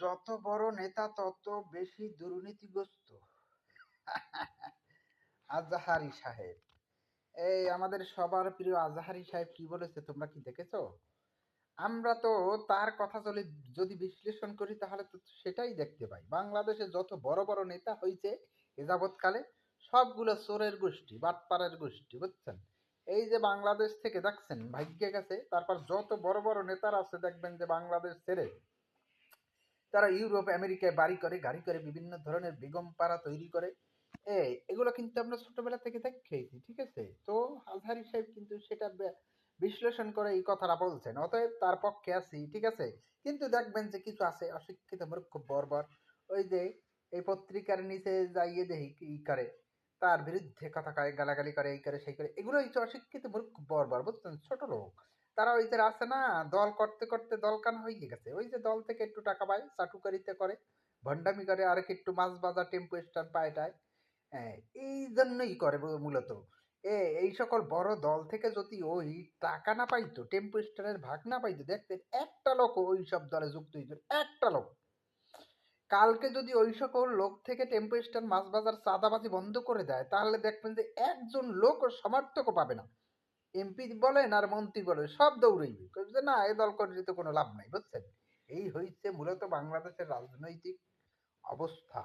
যত বড় নেতা তত বেশি দুর্নীতিগ্রস্ত। আজাহারি সাহেব, এই আমাদের সবার প্রিয় আজাহারি সাহেব কি বলেছে তোমরা কি দেখেছো? আমরা তো তার কথা যদি বিশ্লেষণ করি তাহলে তো সেটাই দেখতে পাই, বাংলাদেশে যত বড় বড় নেতা হয়েছে এ যাবৎকালে সবগুলো চোরের গোষ্ঠী, বাটপাড়ের গোষ্ঠী, বুঝছেন? এই যে বাংলাদেশ থেকে দেখছেন ভাগ্যে গেছে, তারপর যত বড় বড় নেতারা আছে দেখবেন যে বাংলাদেশ ছেড়ে তারা ইউরোপ আমেরিকায় বাড়ি করে, গাড়ি করে, বিভিন্ন ধরনের বেগম পাড়া তৈরি করে। এগুলো কিন্তু আমরা ছোটবেলা থেকে দেখেছি, ঠিক আছে? তো আজহারি সাহেব কিন্তু সেটা বিশ্লেষণ করে এই কথাটা বলছেন, অতএব তার পক্ষে আছি, ঠিক আছে? কিন্তু দেখবেন যে কিছু আছে অশিক্ষিত মূর্খ বর্বর, ওই যে এই পত্রিকার নিচে যাইয়ে দেখি কি করে, তার বিরুদ্ধে কথা কয়, গালাগালি করে, এই করে সেই করে, এগুলো হচ্ছে অশিক্ষিত মূর্খ বর্বর, বুঝছেন? ছোট লোক তারা, ওই যে আছে না, দল করতে করতে দলকান হয়ে গেছে, ওই যে দল থেকে একটু টাকা পায়, চাটুকারিতে করে, ভণ্ডামি করে, আর একটু মাছ বাজার টেম্পো স্ট্যান্ড পায়টায়। হ্যাঁ, এই জন্যই করে মূলত। এই সকল বড় দল থেকে যদি ওই টাকা না পাইতো, টেম্পো স্ট্যান্ডের ভাগ না পাইতো, দেখতেন একটা লোক ওই সব দলে যুক্ত হইতো, একটা লোক। কালকে যদি ওই সকল লোক থেকে টেম্পো স্ট্যান্ড, মাছ বাজার, চাঁদাবাজি বন্ধ করে দেয়, তাহলে দেখবেন যে একজন লোক সমর্থকও পাবে না। এমপি বলেন আর মন্ত্রী বলেন সব দৌড়াইবে, যে না এ দল করে তো কোনো লাভ নাই, বুঝছেন? এই হইছে মূলত বাংলাদেশের রাজনৈতিক অবস্থা।